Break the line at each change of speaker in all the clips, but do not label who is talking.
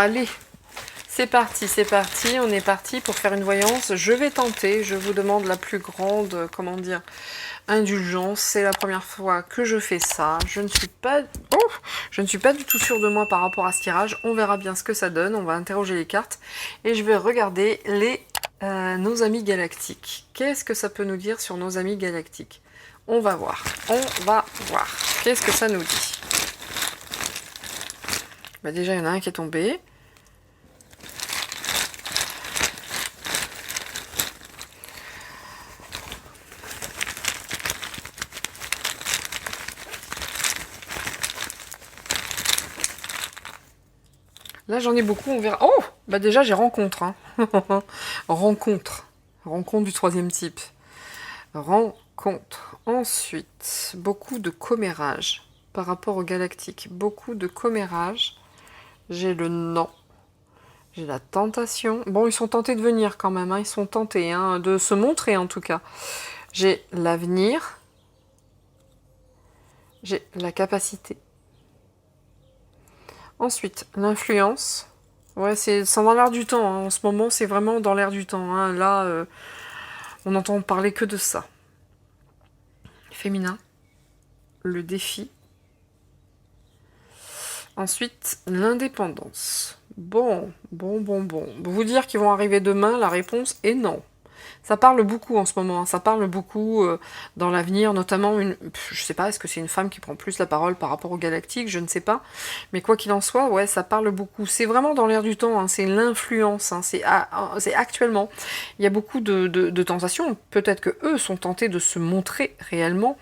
Allez, c'est parti, on est parti pour faire une voyance. Je vais tenter, je vous demande la plus grande, comment dire, indulgence. C'est la première fois que je fais ça. Je ne suis pas du tout sûre de moi par rapport à ce tirage. On verra bien ce que ça donne. On va interroger les cartes et je vais regarder nos amis galactiques. Qu'est-ce que ça peut nous dire sur nos amis galactiques? On va voir. Qu'est-ce que ça nous dit? Bah déjà, il y en a un qui est tombé. Là, j'en ai beaucoup, on verra. Oh! Bah déjà, j'ai rencontre. Hein. Rencontre du troisième type. Rencontre. Ensuite, beaucoup de commérage par rapport au galactique. Beaucoup de commérage. J'ai le non. J'ai la tentation. Bon, ils sont tentés de venir quand même. Hein. Ils sont tentés de se montrer en tout cas. J'ai l'avenir. J'ai la capacité. Ensuite, l'influence. Ouais, c'est dans l'air du temps. Hein. En ce moment, c'est vraiment dans l'air du temps. Hein. Là, on entend parler que de ça. Féminin. Le défi. Ensuite, l'indépendance. Bon. Vous dire qu'ils vont arriver demain, la réponse est non. Ça parle beaucoup en ce moment, hein. Ça parle beaucoup dans l'avenir, notamment je sais pas, est-ce que c'est une femme qui prend plus la parole par rapport au galactique, je ne sais pas, mais quoi qu'il en soit, ouais, ça parle beaucoup. C'est vraiment dans l'air du temps, hein. C'est l'influence, hein. C'est actuellement. Il y a beaucoup de tentations, peut-être que eux sont tentés de se montrer réellement,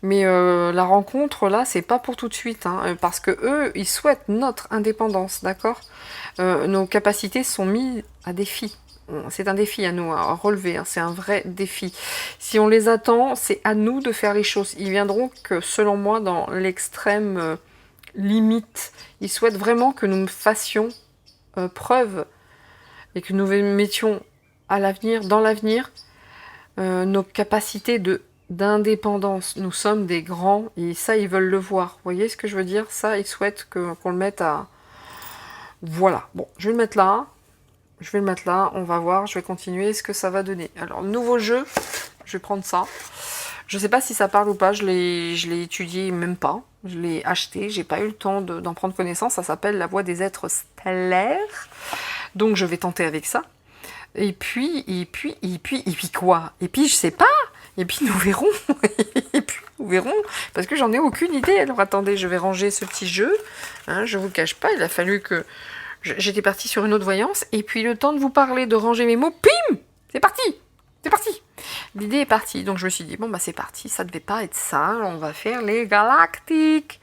mais la rencontre là, c'est pas pour tout de suite, hein, parce que eux, ils souhaitent notre indépendance, d'accord? Nos capacités sont mises à défi. C'est un défi à nous à relever, hein, c'est un vrai défi. Si on les attend, c'est à nous de faire les choses. Ils viendront que, selon moi, dans l'extrême limite. Ils souhaitent vraiment que nous fassions preuve et que nous mettions à l'avenir, dans l'avenir, nos capacités d'indépendance. Nous sommes des grands et ça, ils veulent le voir. Vous voyez ce que je veux dire? Ça, ils souhaitent qu'on le mette à... Voilà. Bon, je vais le mettre là. On va voir, je vais continuer ce que ça va donner. Alors, nouveau jeu, je vais prendre ça. Je ne sais pas si ça parle ou pas, je l'ai étudié même pas. Je l'ai acheté, j'ai pas eu le temps d'en prendre connaissance. Ça s'appelle La Voix des êtres stellaires. Donc, je vais tenter avec ça. Et puis quoi? Et puis, je sais pas. Et puis, nous verrons. Parce que j'en ai aucune idée. Alors, attendez, je vais ranger ce petit jeu. Hein, je vous le cache pas, il a fallu que... J'étais partie sur une autre voyance, et puis le temps de vous parler, de ranger mes mots, pim! C'est parti! L'idée est partie, donc je me suis dit, bon bah c'est parti, ça devait pas être ça, on va faire les galactiques.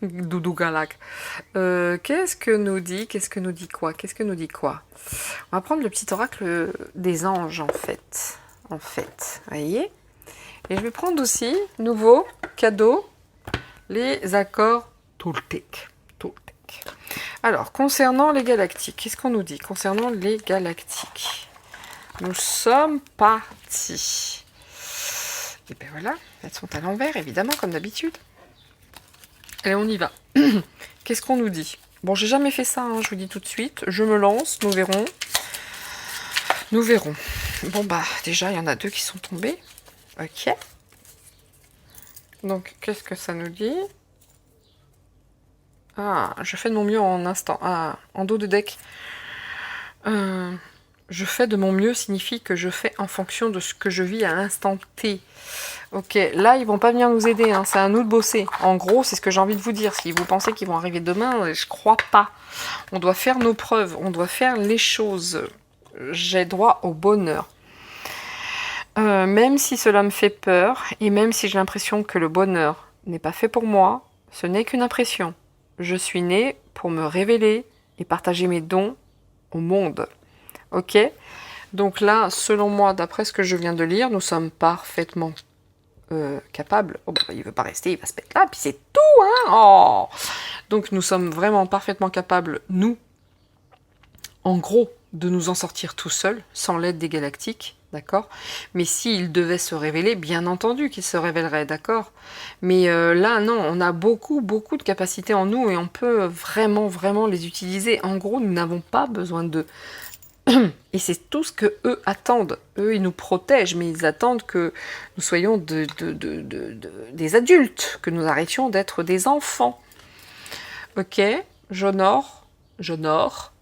Doudou Galac. Qu'est-ce que nous dit quoi? On va prendre le petit oracle des anges, en fait. Vous voyez? Et je vais prendre aussi, nouveau, cadeau, les accords Toltec. Alors, concernant les galactiques, qu'est-ce qu'on nous dit concernant les galactiques? Nous sommes partis. Et bien voilà, elles sont à l'envers, évidemment, comme d'habitude. Allez, on y va. Qu'est-ce qu'on nous dit? Bon, j'ai jamais fait ça, hein, je vous dis tout de suite. Je me lance, nous verrons. Bon, bah, déjà, il y en a 2 qui sont tombés. Ok. Donc, qu'est-ce que ça nous dit? Ah, je fais de mon mieux en instant. Ah, en dos de deck. Je fais de mon mieux signifie que je fais en fonction de ce que je vis à l'instant T. Ok, là, ils vont pas venir nous aider. Hein. C'est à nous de bosser. En gros, c'est ce que j'ai envie de vous dire. Si vous pensez qu'ils vont arriver demain, je crois pas. On doit faire nos preuves. On doit faire les choses. J'ai droit au bonheur. Même si cela me fait peur, et même si j'ai l'impression que le bonheur n'est pas fait pour moi, ce n'est qu'une impression. Je suis née pour me révéler et partager mes dons au monde. Ok? Donc là, selon moi, d'après ce que je viens de lire, nous sommes parfaitement capables. Oh bah, il veut pas rester, il va se mettre là, puis c'est tout, hein? Oh! Donc nous sommes vraiment parfaitement capables, nous, en gros, de nous en sortir tout seuls, sans l'aide des galactiques, d'accord? Mais s'il devait se révéler, bien entendu qu'il se révélerait, d'accord? Mais là, non, on a beaucoup, beaucoup de capacités en nous et on peut vraiment, vraiment les utiliser. En gros, nous n'avons pas besoin d'eux. Et c'est tout ce que eux attendent. Eux, ils nous protègent, mais ils attendent que nous soyons des adultes, que nous arrêtions d'être des enfants. Ok, j'honore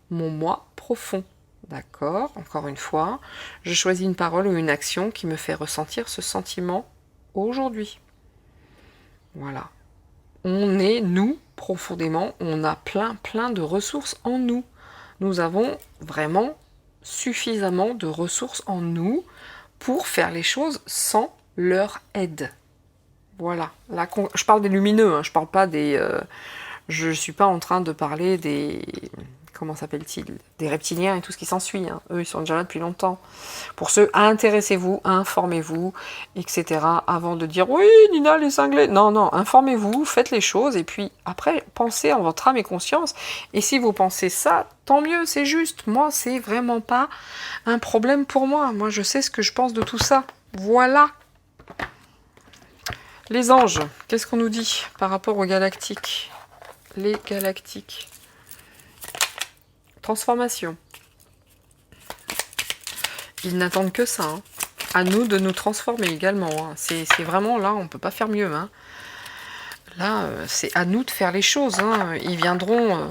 mon moi profond. D'accord, encore une fois, je choisis une parole ou une action qui me fait ressentir ce sentiment aujourd'hui. Voilà. On est, nous, profondément, on a plein de ressources en nous. Nous avons vraiment suffisamment de ressources en nous pour faire les choses sans leur aide. Voilà. Là, je parle des lumineux, hein, je parle pas des... je suis pas en train de parler des... Comment s'appelle-t-il? Des reptiliens et tout ce qui s'ensuit. Hein. Eux, ils sont déjà là depuis longtemps. Pour ceux, intéressez-vous, informez-vous, etc. Avant de dire, oui, Nina, les cinglés. Non, non, informez-vous, faites les choses. Et puis, après, pensez en votre âme et conscience. Et si vous pensez ça, tant mieux, c'est juste. Moi, c'est vraiment pas un problème pour moi. Moi, je sais ce que je pense de tout ça. Voilà. Les anges, qu'est-ce qu'on nous dit par rapport aux galactiques? Les galactiques. Transformation. Ils n'attendent que ça. Hein. À nous de nous transformer également. Hein. C'est vraiment là, on ne peut pas faire mieux. Hein. Là, c'est à nous de faire les choses. Hein. Ils viendront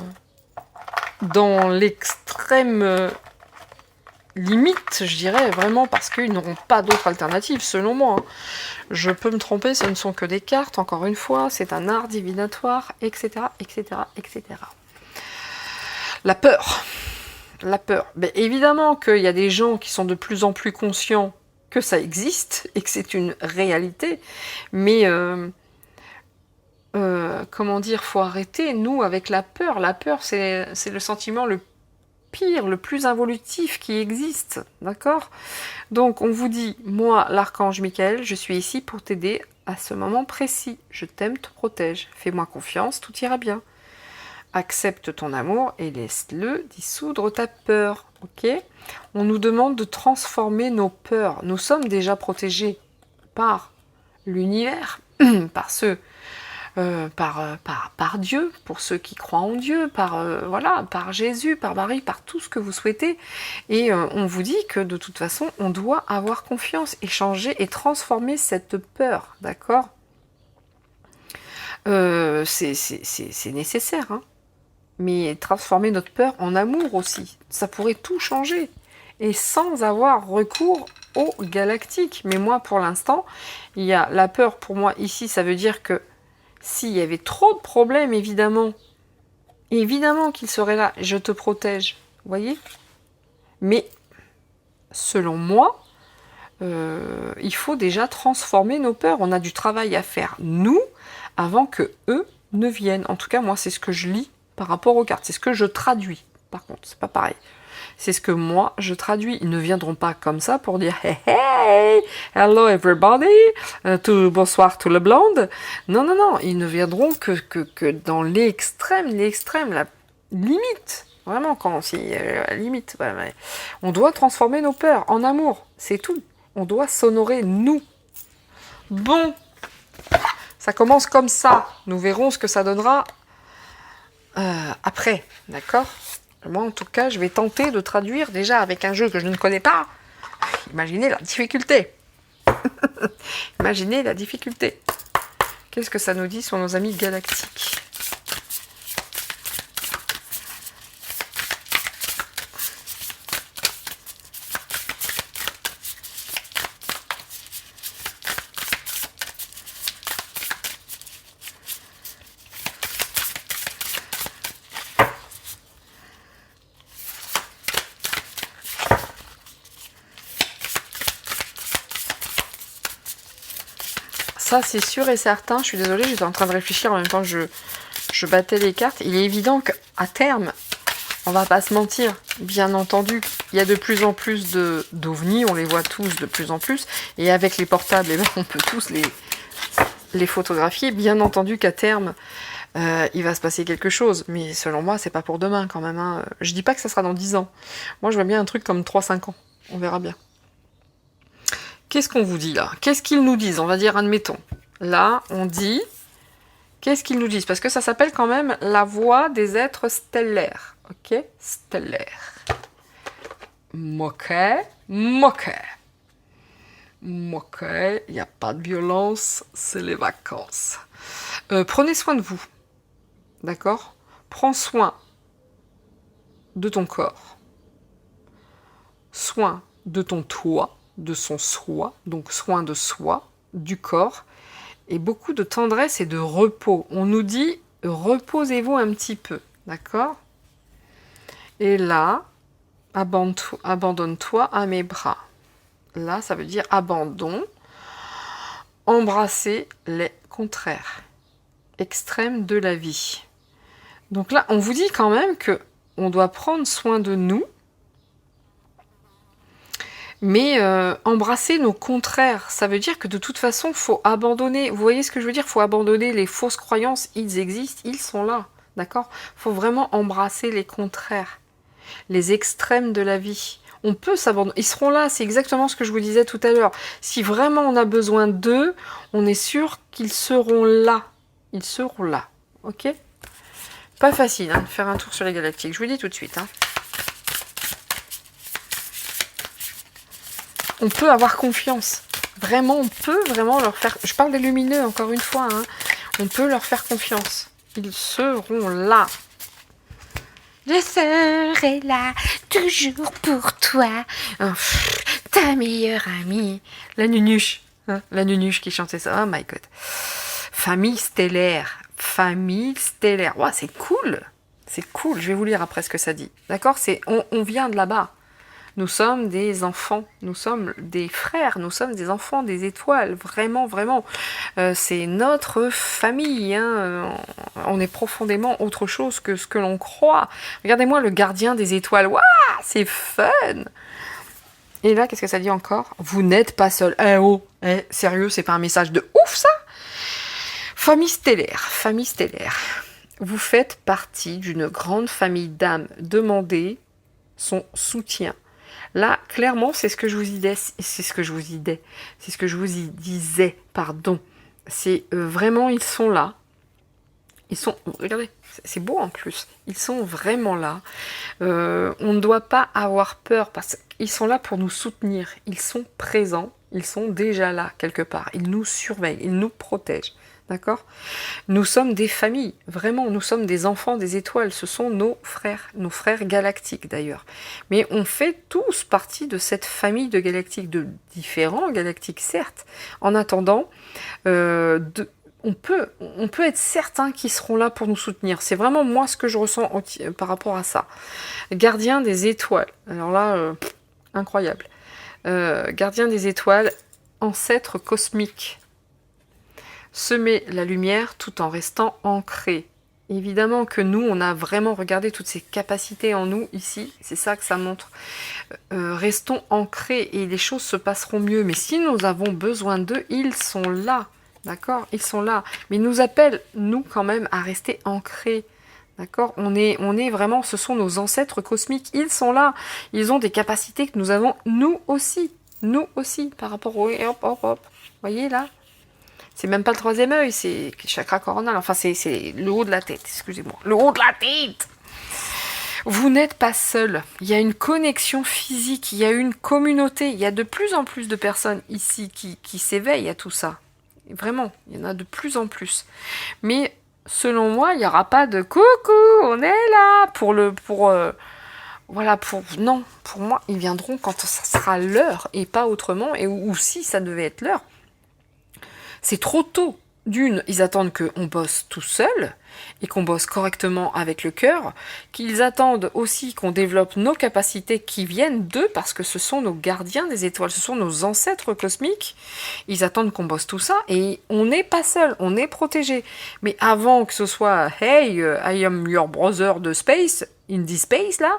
dans l'extrême limite, je dirais, vraiment, parce qu'ils n'auront pas d'autre alternative, selon moi. Hein. Je peux me tromper, ce ne sont que des cartes, encore une fois, c'est un art divinatoire, etc., etc., etc. La peur. La peur. Ben, évidemment qu'il y a des gens qui sont de plus en plus conscients que ça existe et que c'est une réalité, mais comment dire, faut arrêter, nous, avec la peur. La peur, c'est le sentiment le pire, le plus involutif qui existe, d'accord? Donc, on vous dit, moi, l'archange Michael, je suis ici pour t'aider à ce moment précis. Je t'aime, te protège. Fais-moi confiance, tout ira bien. Accepte ton amour et laisse-le dissoudre ta peur, ok? On nous demande de transformer nos peurs. Nous sommes déjà protégés par l'univers, par Dieu, pour ceux qui croient en Dieu, voilà, par Jésus, par Marie, par tout ce que vous souhaitez. Et on vous dit que de toute façon, on doit avoir confiance, échanger et transformer cette peur, d'accord? C'est nécessaire, hein? Mais transformer notre peur en amour aussi, ça pourrait tout changer. Et sans avoir recours au galactique. Mais moi, pour l'instant, il y a la peur, pour moi, ici, ça veut dire que s'il y avait trop de problèmes, évidemment qu'il serait là, je te protège, vous voyez? Mais, selon moi, il faut déjà transformer nos peurs. On a du travail à faire, nous, avant que eux ne viennent. En tout cas, moi, c'est ce que je lis par rapport aux cartes. C'est ce que je traduis. Par contre, c'est pas pareil. C'est ce que moi, je traduis. Ils ne viendront pas comme ça pour dire « Hey, hey, hello everybody, bonsoir tout le blonde ». Non, non, non. Ils ne viendront que dans l'extrême, la limite. Vraiment, quand c'est la limite. Ouais. On doit transformer nos peurs en amour. C'est tout. On doit s'honorer, nous. Bon. Ça commence comme ça. Nous verrons ce que ça donnera après, d'accord? Moi, en tout cas, je vais tenter de traduire déjà avec un jeu que je ne connais pas. Imaginez la difficulté. Imaginez la difficulté. Qu'est-ce que ça nous dit sur nos amis galactiques? Ça, c'est sûr et certain. Je suis désolée, j'étais en train de réfléchir en même temps que je battais les cartes. Il est évident qu'à terme, on va pas se mentir, bien entendu, il y a de plus en plus d'ovnis, on les voit tous de plus en plus. Et avec les portables, eh ben, on peut tous les photographier. Bien entendu qu'à terme, il va se passer quelque chose. Mais selon moi, c'est pas pour demain quand même. Hein. Je dis pas que ça sera dans 10 ans. Moi, je vois bien un truc comme 3-5 ans. On verra bien. Qu'est-ce qu'on vous dit là? Qu'est-ce qu'ils nous disent? On va dire, admettons. Là, on dit... Qu'est-ce qu'ils nous disent? Parce que ça s'appelle quand même la voix des êtres stellaires. Ok? Stellaire. Moquet. Moquet. Moquet. Il n'y a pas de violence. C'est les vacances. Prenez soin de vous. D'accord? Prends soin de ton corps. Soin de ton toi, de son soi. Donc soin de soi, du corps. Et beaucoup de tendresse et de repos. On nous dit, reposez-vous un petit peu, d'accord? Et là, abandonne-toi à mes bras. Là, ça veut dire abandon. Embrasser les contraires, extrêmes de la vie. Donc là, on vous dit quand même que on doit prendre soin de nous, mais embrasser nos contraires, ça veut dire que de toute façon, faut abandonner. Vous voyez ce que je veux dire? Faut abandonner les fausses croyances. Ils existent, ils sont là, d'accord? Faut vraiment embrasser les contraires, les extrêmes de la vie. On peut s'abandonner. Ils seront là, c'est exactement ce que je vous disais tout à l'heure. Si vraiment on a besoin d'eux, on est sûr qu'ils seront là. Ils seront là, ok? Pas facile hein, de faire un tour sur les galactiques, je vous le dis tout de suite. Hein. On peut avoir confiance. Vraiment, on peut vraiment leur faire... Je parle des lumineux, encore une fois. Hein. On peut leur faire confiance. Ils seront là.
Je serai là, toujours pour toi.
Oh,
Ta meilleure amie.
La nunuche. Hein, la nunuche qui chantait ça. Oh my god. Famille stellaire. Famille stellaire. Wow, c'est cool. C'est cool. Je vais vous lire après ce que ça dit. D'accord? On vient de là-bas. Nous sommes des enfants, nous sommes des frères, nous sommes des enfants des étoiles, vraiment, vraiment. C'est notre famille, hein. On est profondément autre chose que ce que l'on croit. Regardez-moi le gardien des étoiles, waouh, c'est fun. Et là, qu'est-ce que ça dit encore? Vous n'êtes pas seul. Eh oh, sérieux, c'est pas un message de ouf ça? Famille stellaire, famille stellaire. Vous faites partie d'une grande famille d'âmes. Demandez son soutien. Là, clairement, c'est ce que je vous disais, pardon. C'est vraiment, ils sont là. Ils sont, regardez, c'est beau en plus. Ils sont vraiment là. On ne doit pas avoir peur parce qu'ils sont là pour nous soutenir. Ils sont présents. Ils sont déjà là quelque part. Ils nous surveillent. Ils nous protègent. D'accord? Nous sommes des familles, vraiment, nous sommes des enfants des étoiles, ce sont nos frères galactiques d'ailleurs. Mais on fait tous partie de cette famille de galactiques, de différents galactiques certes. En attendant, on peut être certain qu'ils seront là pour nous soutenir. C'est vraiment moi ce que je ressens par rapport à ça. Gardien des étoiles, alors là, incroyable. Gardien des étoiles, ancêtre cosmique. Semer la lumière tout en restant ancré. Évidemment que nous, on a vraiment regardé toutes ces capacités en nous ici, c'est ça que ça montre. Restons ancrés et les choses se passeront mieux. Mais si nous avons besoin d'eux, ils sont là, d'accord? Ils sont là. Mais ils nous appellent, nous, quand même, à rester ancrés. D'accord? On est vraiment, ce sont nos ancêtres cosmiques, ils sont là. Ils ont des capacités que nous avons, nous aussi, par rapport au... Hop, hop, hop. Vous voyez là? C'est même pas le troisième œil, c'est le chakra coronal. Enfin, c'est le haut de la tête, excusez-moi. Le haut de la tête! Vous n'êtes pas seul. Il y a une connexion physique, il y a une communauté. Il y a de plus en plus de personnes ici qui s'éveillent à tout ça. Vraiment, il y en a de plus en plus. Mais selon moi, il n'y aura pas de coucou, on est là non, pour moi, ils viendront quand ça sera l'heure et pas autrement. Ou si ça devait être l'heure. C'est trop tôt. D'une, ils attendent qu'on bosse tout seul et qu'on bosse correctement avec le cœur, qu'ils attendent aussi qu'on développe nos capacités qui viennent d'eux, parce que ce sont nos gardiens des étoiles, ce sont nos ancêtres cosmiques. Ils attendent qu'on bosse tout ça et on n'est pas seul, on est protégé. Mais avant que ce soit « Hey, I am your brother de space », in this space là,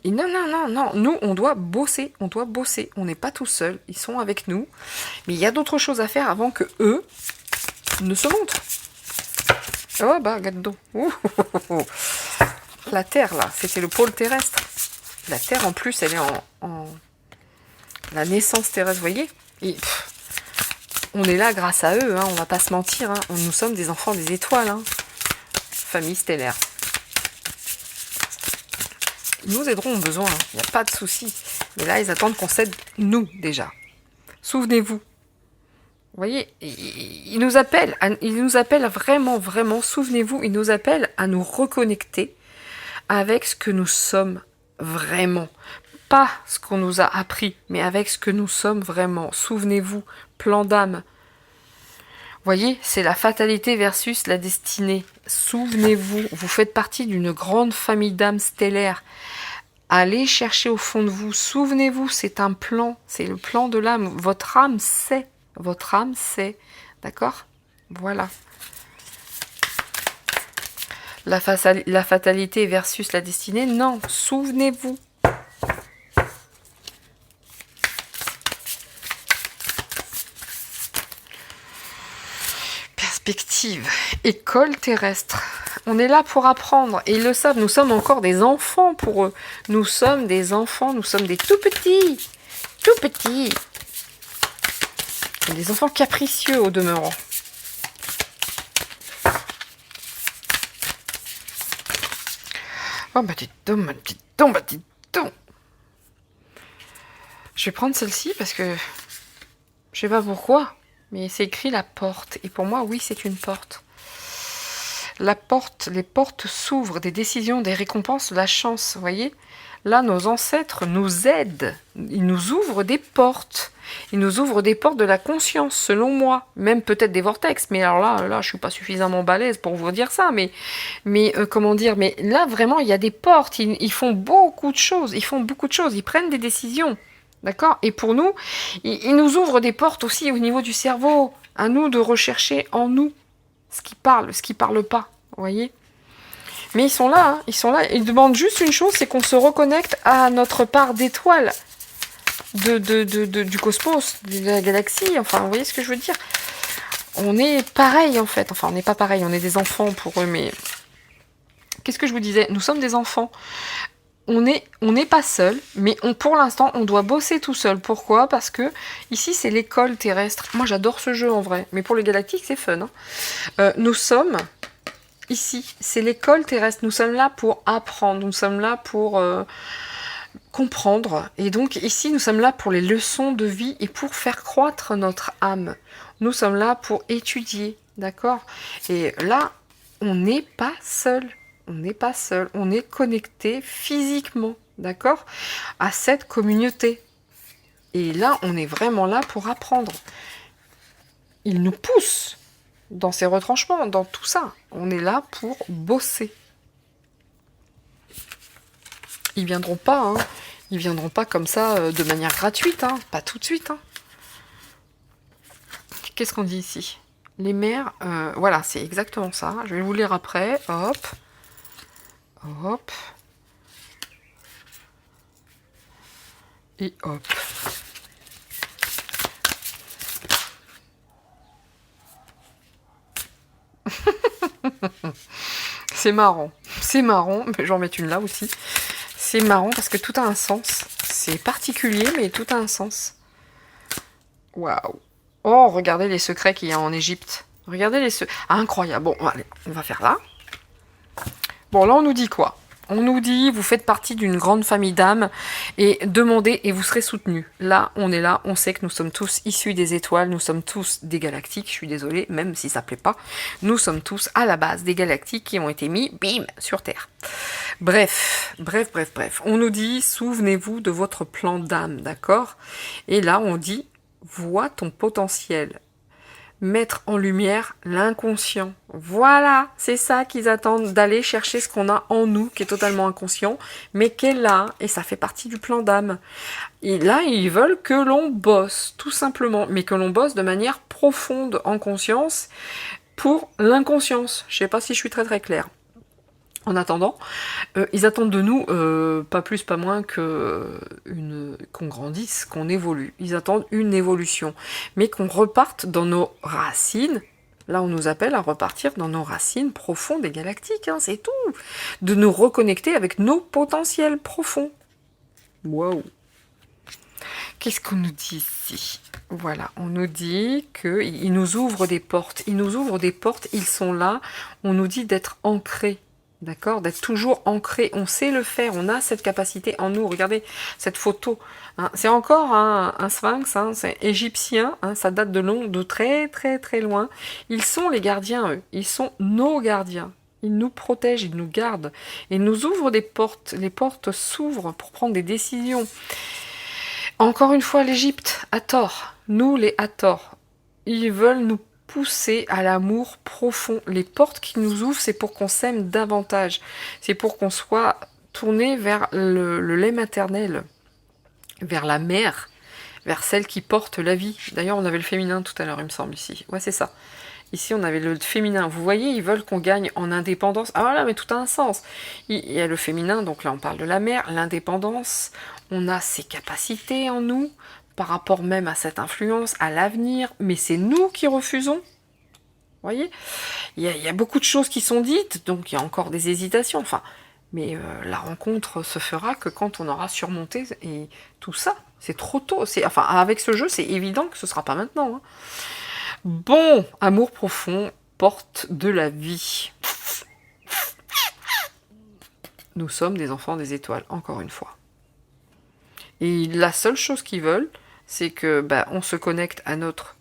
non, nous on doit bosser, on n'est pas tout seul, ils sont avec nous, mais il y a d'autres choses à faire avant que eux ne se montrent. Oh bah, regarde donc. La Terre, là, c'était le pôle terrestre. La Terre, en plus, elle est en la naissance terrestre, vous voyez. Et, on est là grâce à eux, hein, on va pas se mentir. Hein. Nous sommes des enfants des étoiles. Hein. Famille stellaire. Ils nous aideront au besoin, il n'y a pas de souci. Mais là, ils attendent qu'on s'aide, nous, déjà. Souvenez-vous. Vous voyez, ils nous appellent vraiment, vraiment, souvenez-vous, ils nous appellent à nous reconnecter avec ce que nous sommes vraiment. Pas ce qu'on nous a appris, mais avec ce que nous sommes vraiment. Souvenez-vous, plan d'âme. Vous voyez, c'est la fatalité versus la destinée. Souvenez-vous, vous faites partie d'une grande famille d'âmes stellaires. Allez chercher au fond de vous. Souvenez-vous, c'est un plan. C'est le plan de l'âme. Votre âme sait. Votre âme sait. D'accord? Voilà. La fatalité versus la destinée, non. Souvenez-vous. Perspective. École terrestre. On est là pour apprendre. Et ils le savent, nous sommes encore des enfants pour eux. Nous sommes des enfants, nous sommes des tout petits. Tout petits. Et des enfants capricieux au demeurant. Oh bah dites donc, bah dites donc. Je vais prendre celle-ci parce que je sais pas pourquoi, mais c'est écrit la porte. Et pour moi, oui, c'est une porte. La porte, les portes s'ouvrent, des décisions, des récompenses, la chance, vous voyez. Là, nos ancêtres nous aident. Ils nous ouvrent des portes. Ils nous ouvrent des portes de la conscience, selon moi. Même peut-être des vortex. Mais alors là, je suis pas suffisamment balèze pour vous dire ça. Mais comment dire? Mais là, vraiment, il y a des portes. Ils font beaucoup de choses. Ils font beaucoup de choses. Ils prennent des décisions. D'accord? Et pour nous, ils nous ouvrent des portes aussi au niveau du cerveau. À nous de rechercher en nous ce qui parle pas. Vous voyez? Mais ils sont là, hein, ils sont là. Ils demandent juste une chose, c'est qu'on se reconnecte à notre part d'étoile du cosmos, de la galaxie. Enfin, vous voyez ce que je veux dire? On est pareil, en fait. Enfin, on n'est pas pareil, on est des enfants pour eux, mais... Qu'est-ce que je vous disais? Nous sommes des enfants. On n'est pas seul, mais pour l'instant, on doit bosser tout seul. Pourquoi? Parce que ici, c'est l'école terrestre. Moi, j'adore ce jeu, en vrai. Mais pour les galactiques, c'est fun. Hein. Nous sommes... Ici, c'est l'école terrestre. Nous sommes là pour apprendre, nous sommes là pour comprendre. Et donc ici, nous sommes là pour les leçons de vie et pour faire croître notre âme. Nous sommes là pour étudier, d'accord? Et là, on n'est pas seul. On n'est pas seul. On est connecté physiquement, d'accord? À cette communauté. Et là, on est vraiment là pour apprendre. Il nous pousse dans ces retranchements, dans tout ça. On est là pour bosser. Ils viendront pas, hein. Ils viendront pas comme ça de manière gratuite, hein. Pas tout de suite. Hein. Qu'est-ce qu'on dit ici? Les mères, voilà, c'est exactement ça. Je vais vous lire après. Hop. Hop. Et hop. C'est marrant, mais je vais en mettre une là aussi. C'est marrant parce que tout a un sens. C'est particulier, mais tout a un sens. Waouh. Oh, regardez les secrets qu'il y a en Égypte. Regardez les secrets. Ah, incroyable. Bon, allez, on va faire là. Bon, là, on nous dit quoi? On nous dit, vous faites partie d'une grande famille d'âmes et demandez et vous serez soutenus. Là, on est là, on sait que nous sommes tous issus des étoiles, nous sommes tous des galactiques, je suis désolée, même si ça plaît pas. Nous sommes tous à la base des galactiques qui ont été mis, bim, sur Terre. Bref. On nous dit, souvenez-vous de votre plan d'âme, d'accord? Et là, on dit, vois ton potentiel. Mettre en lumière l'inconscient. Voilà, c'est ça qu'ils attendent, d'aller chercher ce qu'on a en nous, qui est totalement inconscient, mais qui est là, et ça fait partie du plan d'âme. Et là, ils veulent que l'on bosse, tout simplement, mais que l'on bosse de manière profonde en conscience pour l'inconscience. Je sais pas si je suis très très claire. En attendant, ils attendent de nous, pas plus, pas moins qu'on grandisse, qu'on évolue. Ils attendent une évolution, mais qu'on reparte dans nos racines Là, on nous appelle à repartir dans nos racines profondes et galactiques, hein, c'est tout. De nous reconnecter avec nos potentiels profonds. Waouh. Qu'est-ce qu'on nous dit ici? Voilà, on nous dit qu'ils nous ouvrent des portes. Ils nous ouvrent des portes, ils sont là. On nous dit d'être ancrés. D'accord? D'être toujours ancré. On sait le faire. On a cette capacité en nous. Regardez cette photo. Hein. C'est encore un sphinx. Hein. C'est égyptien. Hein. Ça date de très très très loin. Ils sont les gardiens, eux. Ils sont nos gardiens. Ils nous protègent, ils nous gardent. Ils nous ouvrent des portes. Les portes s'ouvrent pour prendre des décisions. Encore une fois, l'Égypte, Hathor. Nous, les Hathor. Ils veulent nous pousser à l'amour profond. Les portes qui nous ouvrent, c'est pour qu'on s'aime davantage. C'est pour qu'on soit tourné vers le lait maternel, vers la mère, vers celle qui porte la vie. D'ailleurs, on avait le féminin tout à l'heure, il me semble, ici. Ouais, c'est ça. Ici, on avait le féminin. Vous voyez, ils veulent qu'on gagne en indépendance. Ah voilà, mais tout a un sens. Il y a le féminin, donc là, on parle de la mère, l'indépendance. On a ses capacités en nous, par rapport même à cette influence, à l'avenir. Mais c'est nous qui refusons. Vous voyez, il y a beaucoup de choses qui sont dites, donc il y a encore des hésitations. Enfin, mais la rencontre se fera que quand on aura surmonté et tout ça. C'est trop tôt. Enfin, avec ce jeu, c'est évident que ce sera pas maintenant. Hein. Bon, amour profond, porte de la vie. Nous sommes des enfants des étoiles, encore une fois. Et la seule chose qu'ils veulent, c'est que on se connecte à notre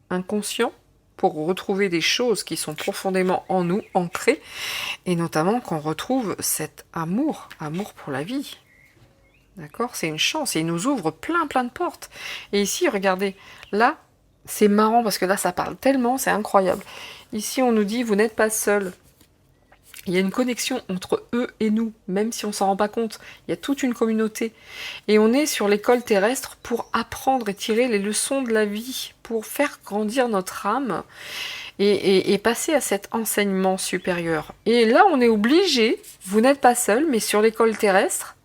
inconscient pour retrouver des choses qui sont profondément en nous, ancrées, et notamment qu'on retrouve cet amour pour la vie. D'accord? C'est une chance, et il nous ouvre plein de portes. Et ici, regardez, là, c'est marrant parce que là, ça parle tellement, c'est incroyable. Ici, on nous dit, vous n'êtes pas seul. Il y a une connexion entre eux et nous, même si on s'en rend pas compte. Il y a toute une communauté. Et on est sur l'école terrestre pour apprendre et tirer les leçons de la vie, pour faire grandir notre âme et passer à cet enseignement supérieur. Et là, on est obligé, vous n'êtes pas seul, mais sur l'école terrestre,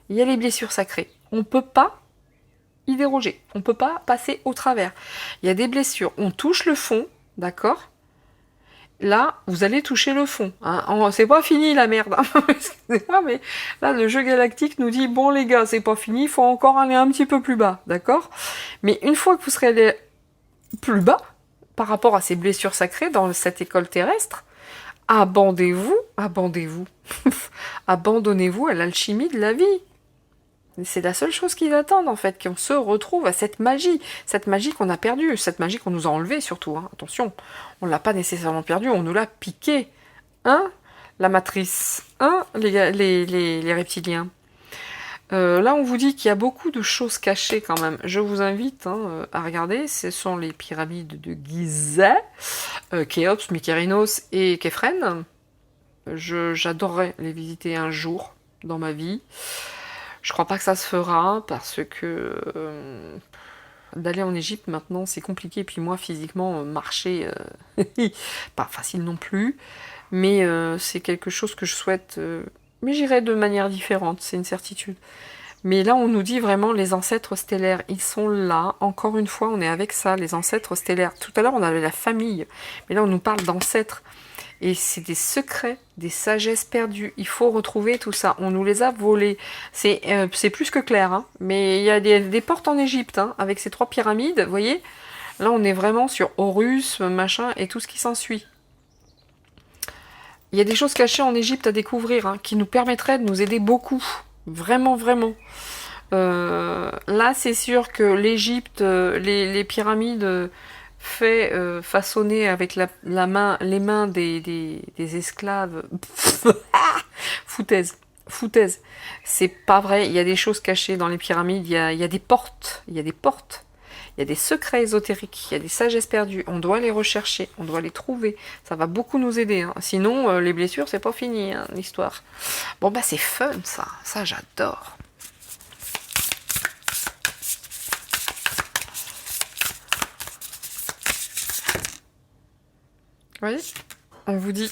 il y a les blessures sacrées. On ne peut pas y déroger. On ne peut pas passer au travers. Il y a des blessures. On touche le fond, d'accord? Là, vous allez toucher le fond. Hein. C'est pas fini la merde. Excusez-moi, mais là, le jeu galactique nous dit, bon les gars, c'est pas fini, il faut encore aller un petit peu plus bas, d'accord? Mais une fois que vous serez allé plus bas, par rapport à ces blessures sacrées dans cette école terrestre, abandonnez-vous, abandonnez-vous à l'alchimie de la vie. C'est la seule chose qu'ils attendent, en fait, qu'on se retrouve à cette magie qu'on a perdue, cette magie qu'on nous a enlevée, surtout, hein. Attention, on l'a pas nécessairement perdue, on nous l'a piquée, hein, la matrice, hein, les reptiliens. Là, on vous dit qu'il y a beaucoup de choses cachées, quand même. Je vous invite à regarder, ce sont les pyramides de Gizeh, Khéops, Mykérinos et Képhren. J'adorerais les visiter un jour dans ma vie. Je crois pas que ça se fera parce que d'aller en Égypte maintenant c'est compliqué. Puis moi physiquement marcher pas facile non plus. Mais c'est quelque chose que je souhaite. Mais j'irai de manière différente, c'est une certitude. Mais là on nous dit vraiment les ancêtres stellaires, ils sont là. Encore une fois on est avec ça, les ancêtres stellaires. Tout à l'heure on avait la famille, mais là on nous parle d'ancêtres. Et c'est des secrets, des sagesses perdues. Il faut retrouver tout ça. On nous les a volés. C'est plus que clair. Hein. Mais il y a des portes en Égypte, hein, avec ces 3 pyramides. Vous voyez? Là, on est vraiment sur Horus, machin, et tout ce qui s'ensuit. Il y a des choses cachées en Égypte à découvrir, hein, qui nous permettraient de nous aider beaucoup. Vraiment, vraiment. Là, c'est sûr que l'Égypte, les pyramides... fait façonner avec les mains des esclaves. Foutaise. C'est pas vrai, il y a des choses cachées dans les pyramides, il y a des portes, il y a des secrets ésotériques, il y a des sagesses perdues, on doit les rechercher, on doit les trouver, ça va beaucoup nous aider, hein. Sinon les blessures c'est pas fini, hein, l'histoire. Bon c'est fun ça j'adore. Vous voyez, on vous dit,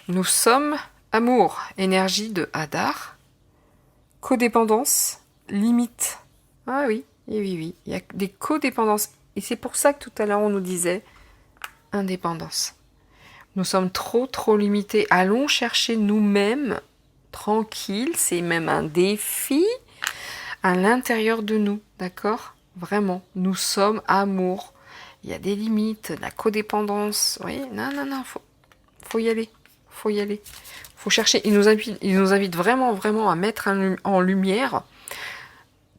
nous sommes amour, énergie de Hadar, codépendance, limite. Ah oui, il y a des codépendances Et c'est pour ça que tout à l'heure, on nous disait indépendance. Nous sommes trop limités. Allons chercher nous-mêmes, tranquille, c'est même un défi à l'intérieur de nous, d'accord? Vraiment, nous sommes amour. Il y a des limites, la codépendance. Oui, non, faut y aller. Faut y aller. Faut chercher. Il nous invite vraiment à mettre en lumière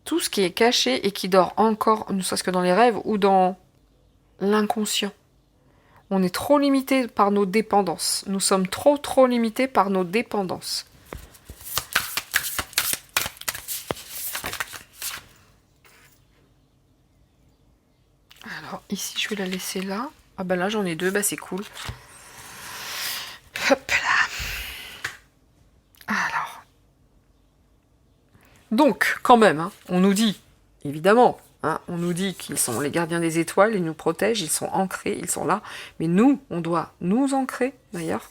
tout ce qui est caché et qui dort encore, ne serait-ce que dans les rêves ou dans l'inconscient. On est trop limité par nos dépendances. Nous sommes trop limités par nos dépendances. Alors, ici, je vais la laisser là. Ah bah là, j'en ai deux, bah c'est cool. Hop là. Alors. Donc, quand même, hein, on nous dit, évidemment, hein, on nous dit qu'ils sont les gardiens des étoiles, ils nous protègent, ils sont ancrés, ils sont là. Mais nous, on doit nous ancrer, d'ailleurs.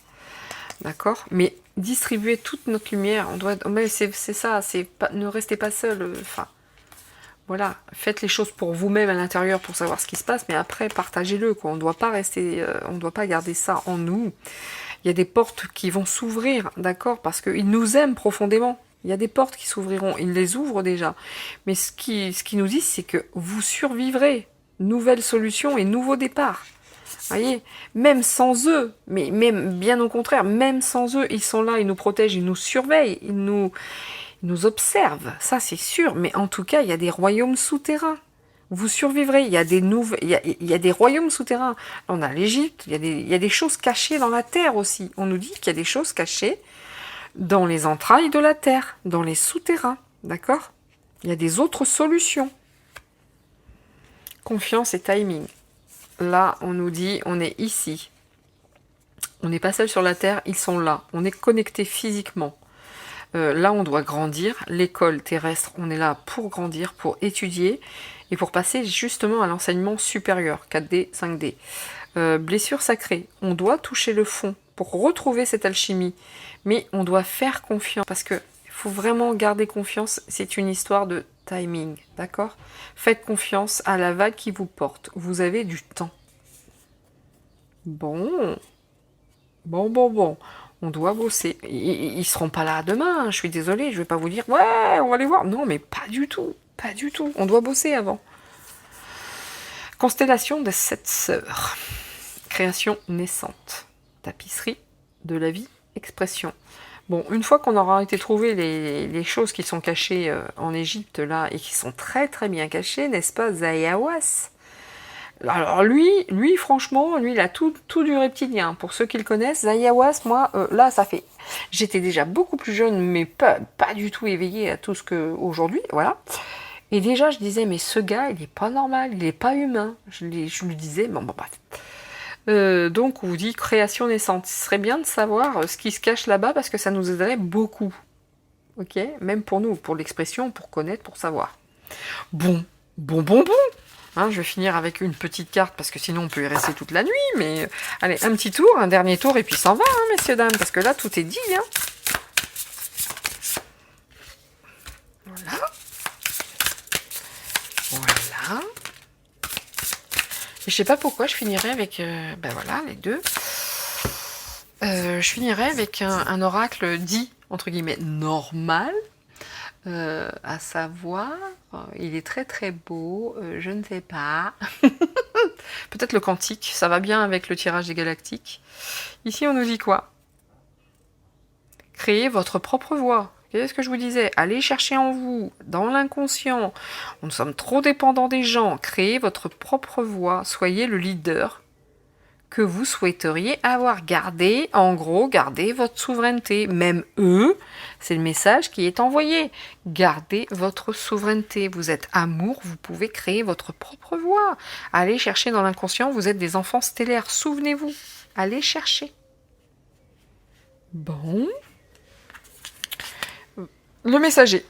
D'accord? Mais distribuer toute notre lumière, on doit... Mais c'est ça, c'est pas, ne restez pas seul. Enfin, voilà, faites les choses pour vous-même à l'intérieur pour savoir ce qui se passe, mais après, partagez-le, quoi. On ne doit pas rester, on ne doit pas garder ça en nous. Il y a des portes qui vont s'ouvrir, d'accord? Parce qu'ils nous aiment profondément. Il y a des portes qui s'ouvriront, ils les ouvrent déjà. Mais ce qui nous dit, c'est que vous survivrez. Nouvelle solution et nouveau départ. Voyez, même sans eux, mais même bien au contraire, même sans eux, ils sont là, ils nous protègent, ils nous surveillent, ils nous observent, ça c'est sûr. Mais en tout cas, il y a des royaumes souterrains. Vous survivrez. Il y a des royaumes souterrains. On a l'Égypte. Il y a des choses cachées dans la terre aussi. On nous dit qu'il y a des choses cachées dans les entrailles de la terre, dans les souterrains, d'accord? Il y a des autres solutions. Confiance et timing. Là, on nous dit, on est ici. On n'est pas seul sur la terre, ils sont là. On est connecté physiquement. Là, on doit grandir. L'école terrestre, on est là pour grandir, pour étudier et pour passer justement à l'enseignement supérieur, 4D, 5D. Blessure sacrée, on doit toucher le fond pour retrouver cette alchimie. Mais on doit faire confiance parce que il faut vraiment garder confiance. C'est une histoire de timing, d'accord? Faites confiance à la vague qui vous porte. Vous avez du temps. Bon. On doit bosser. Ils seront pas là demain, hein. Je suis désolée, je vais pas vous dire ouais, on va les voir. Non, mais pas du tout. Pas du tout. On doit bosser avant. Constellation des 7 sœurs. Création naissante. Tapisserie de la vie, expression. Bon, une fois qu'on aura été trouver les choses qui sont cachées en Égypte, là, et qui sont très bien cachées, n'est-ce pas, Zayawas? Alors lui, franchement, lui, il a tout du reptilien. Pour ceux qui le connaissent, Zayawas, moi, là, ça fait... J'étais déjà beaucoup plus jeune, mais pas du tout éveillée à tout ce que... Aujourd'hui, voilà. Et déjà, je disais, mais ce gars, il est pas normal, il est pas humain. Je lui disais, bon, bref. Donc, on vous dit création naissante. Ce serait bien de savoir ce qui se cache là-bas, parce que ça nous aiderait beaucoup. Ok? Même pour nous, pour l'expression, pour connaître, pour savoir. Bon. Hein, je vais finir avec une petite carte parce que sinon on peut y rester toute la nuit. Mais allez, un petit tour, un dernier tour et puis s'en va, hein, messieurs, dames, parce que là tout est dit. Hein. Voilà. Et je sais pas pourquoi je finirai avec, ben voilà, les deux. Je finirai avec un oracle dit, entre guillemets, normal. À savoir, il est très beau, je ne sais pas. Peut-être le quantique, ça va bien avec le tirage des galactiques. Ici, on nous dit quoi? Créez votre propre voix. Qu'est-ce que je vous disais? Allez chercher en vous, dans l'inconscient. Nous sommes trop dépendants des gens. Créez votre propre voix. Soyez le leader que vous souhaiteriez avoir. Gardez votre souveraineté. Même eux, c'est le message qui est envoyé. Gardez votre souveraineté. Vous êtes amour, vous pouvez créer votre propre voix. Allez chercher dans l'inconscient, vous êtes des enfants stellaires. Souvenez-vous. Allez chercher. Bon. Le messager.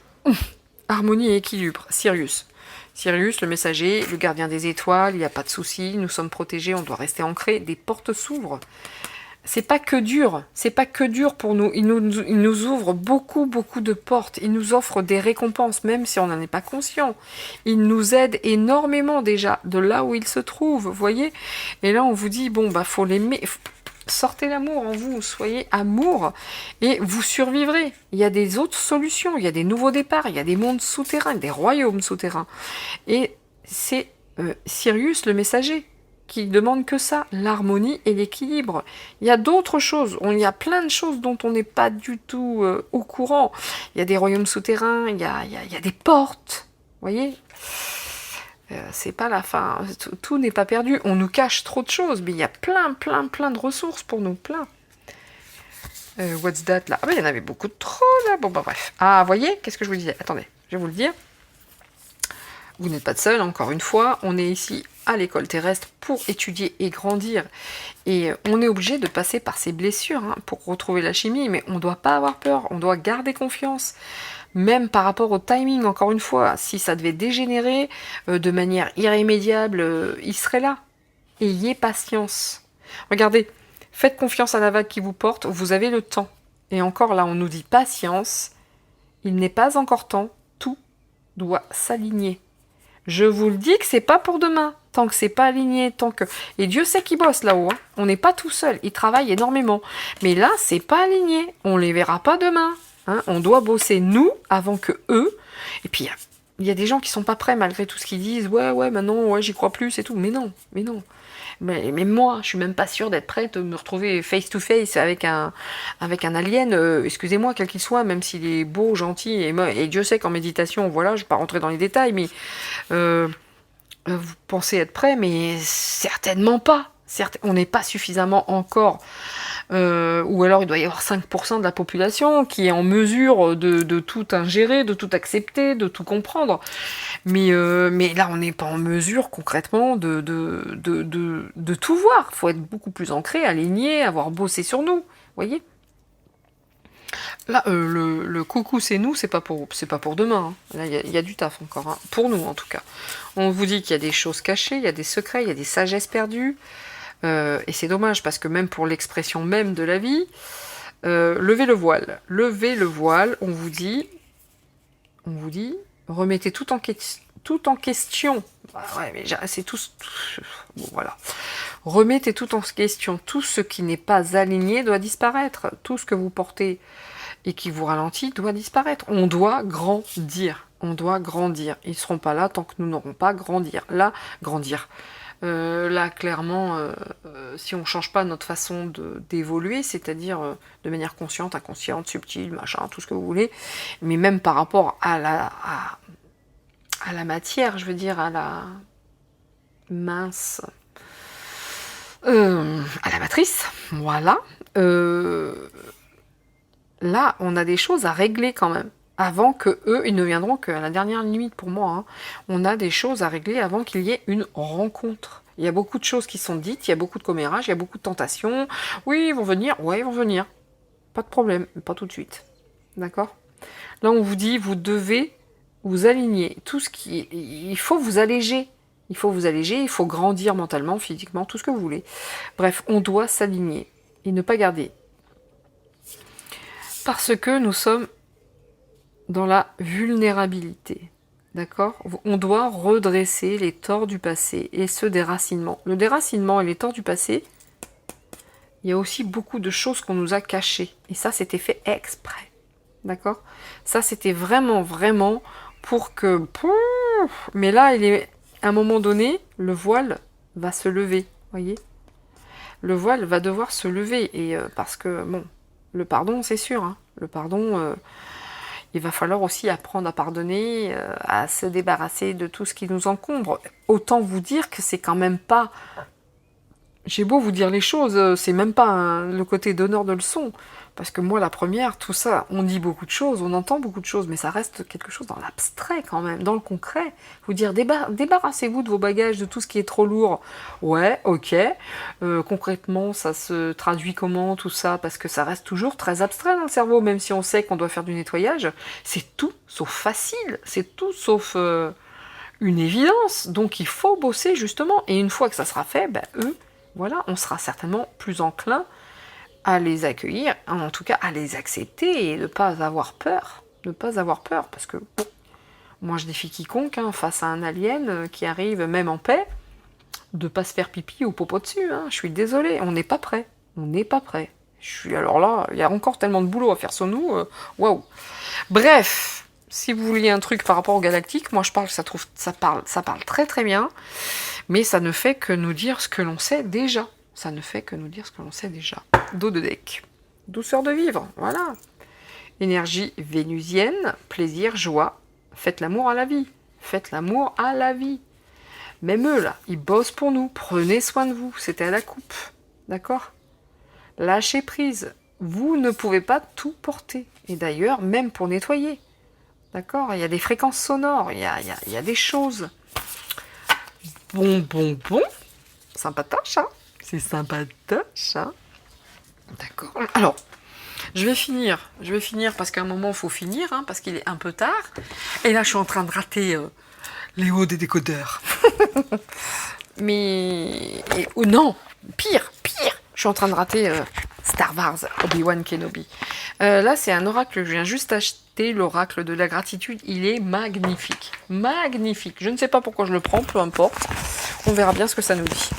Harmonie et équilibre. Sirius. Sirius, le messager, le gardien des étoiles, il n'y a pas de souci, nous sommes protégés, on doit rester ancrés, des portes s'ouvrent. c'est pas que dur, c'est pas que dur pour nous. Il nous ouvre beaucoup, beaucoup de portes. Il nous offre des récompenses, même si on n'en est pas conscient. Il nous aide énormément déjà, de là où il se trouve, vous voyez. Et là, on vous dit, bon, bah, faut l'aimer. Sortez l'amour en vous, soyez amour, et vous survivrez. Il y a des autres solutions, il y a des nouveaux départs, il y a des mondes souterrains, des royaumes souterrains. Et c'est Sirius le messager qui demande que ça, l'harmonie et l'équilibre. Il y a d'autres choses, il y a plein de choses dont on n'est pas du tout au courant. Il y a des royaumes souterrains, il y a des portes, vous voyez. C'est pas la fin, tout n'est pas perdu. On nous cache trop de choses, mais il y a plein de ressources pour nous, plein. What's that là? Ah ben il y en avait beaucoup de trop là. Bon bah bref. Ah, voyez, qu'est-ce que je vous disais? Attendez, je vais vous le dire. Vous n'êtes pas de seul, encore une fois. On est ici à l'école terrestre pour étudier et grandir. Et on est obligé de passer par ces blessures hein, pour retrouver la chimie, mais on ne doit pas avoir peur, on doit garder confiance. Même par rapport au timing, encore une fois, si ça devait dégénérer de manière irrémédiable, il serait là. Ayez patience. Regardez, faites confiance à la vague qui vous porte, vous avez le temps. Et encore là, on nous dit patience. Il n'est pas encore temps, tout doit s'aligner. Je vous le dis que c'est pas pour demain, tant que c'est pas aligné, tant que... Et Dieu sait qu'il bosse là-haut, hein. On n'est pas tout seul, il travaille énormément. Mais là, c'est pas aligné, on les verra pas demain. Hein. On doit bosser nous avant que eux. Et puis, il y a des gens qui sont pas prêts malgré tout ce qu'ils disent. Ouais, maintenant, ouais, j'y crois plus, c'est tout. Mais non. Mais moi, je suis même pas sûre d'être prête à me retrouver face to face avec un alien, excusez-moi, quel qu'il soit, même s'il est beau, gentil, et Dieu sait qu'en méditation, voilà, je vais pas rentrer dans les détails, mais vous pensez être prêt, mais certainement pas. On n'est pas suffisamment encore, ou alors il doit y avoir 5% de la population qui est en mesure de tout ingérer, de tout accepter, de tout comprendre. Mais là, on n'est pas en mesure concrètement de tout voir. Il faut être beaucoup plus ancré, aligné, avoir bossé sur nous. Vous voyez ? Là, le coucou, c'est nous, c'est pas pour demain. Hein. Là, il y a du taf encore, hein. Pour nous en tout cas. On vous dit qu'il y a des choses cachées, il y a des secrets, il y a des sagesses perdues. Et c'est dommage parce que même pour l'expression même de la vie, levez le voile. Levez le voile, on vous dit, remettez tout en question. Bah ouais, mais c'est tout. Bon, voilà. Remettez tout en question. Tout ce qui n'est pas aligné doit disparaître. Tout ce que vous portez et qui vous ralentit doit disparaître. On doit grandir. On doit grandir. Ils ne seront pas là tant que nous n'aurons pas grandir. Là, clairement, si on ne change pas notre façon d'évoluer, c'est-à-dire de manière consciente, inconsciente, subtile, machin, tout ce que vous voulez, mais même par rapport à la matière, je veux dire, à la mince, à la matrice, voilà. Là, on a des choses à régler quand même. Avant que eux, ils ne viendront qu'à la dernière limite pour moi. Hein. On a des choses à régler avant qu'il y ait une rencontre. Il y a beaucoup de choses qui sont dites, il y a beaucoup de commérages, il y a beaucoup de tentations. Oui, ils vont venir. Ouais, ils vont venir. Pas de problème, pas tout de suite. D'accord ? Là, on vous dit, vous devez vous aligner. Il faut vous alléger. Il faut grandir mentalement, physiquement, tout ce que vous voulez. Bref, on doit s'aligner et ne pas garder. Parce que nous sommes dans la vulnérabilité, d'accord ? On doit redresser les torts du passé et ce déracinement. Le déracinement et les torts du passé, il y a aussi beaucoup de choses qu'on nous a cachées. Et ça, c'était fait exprès, d'accord ? Ça, c'était vraiment pour que... Mais là, à un moment donné, le voile va se lever, voyez ? Le voile va devoir se lever, et parce que, bon, le pardon, c'est sûr, hein, le pardon... il va falloir aussi apprendre à pardonner, à se débarrasser de tout ce qui nous encombre. Autant vous dire que c'est quand même pas... J'ai beau vous dire les choses, c'est même pas le côté donneur de leçons. Parce que moi, la première, tout ça, on dit beaucoup de choses, on entend beaucoup de choses, mais ça reste quelque chose dans l'abstrait quand même, dans le concret. Vous dire, débarrassez-vous de vos bagages, de tout ce qui est trop lourd. Ouais, ok. Concrètement, ça se traduit comment, tout ça? Parce que ça reste toujours très abstrait dans le cerveau, même si on sait qu'on doit faire du nettoyage. C'est tout sauf facile, c'est tout sauf une évidence. Donc il faut bosser justement, et une fois que ça sera fait, voilà, on sera certainement plus enclin à les accueillir, en tout cas à les accepter et de ne pas avoir peur. De ne pas avoir peur, parce que bon, moi je défie quiconque, hein, face à un alien qui arrive même en paix, de ne pas se faire pipi ou popo dessus. Hein. Je suis désolée, on n'est pas prêt. On n'est pas prêt. Alors là, il y a encore tellement de boulot à faire sur nous. Waouh. Bref, si vous vouliez un truc par rapport au galactique, moi je parle, ça parle très très bien, mais ça ne fait que nous dire ce que l'on sait déjà. Ça ne fait que nous dire ce que l'on sait déjà. Dos de deck. Douceur de vivre, voilà. Énergie vénusienne, plaisir, joie. Faites l'amour à la vie. Faites l'amour à la vie. Même eux, là, ils bossent pour nous. Prenez soin de vous. C'était à la coupe. D'accord ? Lâchez prise. Vous ne pouvez pas tout porter. Et d'ailleurs, même pour nettoyer. D'accord ? Il y a des fréquences sonores. Il y a des choses. Bon. Sympatoche, hein ? C'est sympatoche, hein ? D'accord. Alors, je vais finir parce qu'à un moment, il faut finir, hein, parce qu'il est un peu tard. Et là, je suis en train de rater les hauts des décodeurs. Oh non, pire, je suis en train de rater Star Wars, Obi-Wan Kenobi. Là, c'est un oracle que je viens juste acheter, l'oracle de la gratitude. Il est magnifique. Magnifique. Je ne sais pas pourquoi je le prends, peu importe. On verra bien ce que ça nous dit.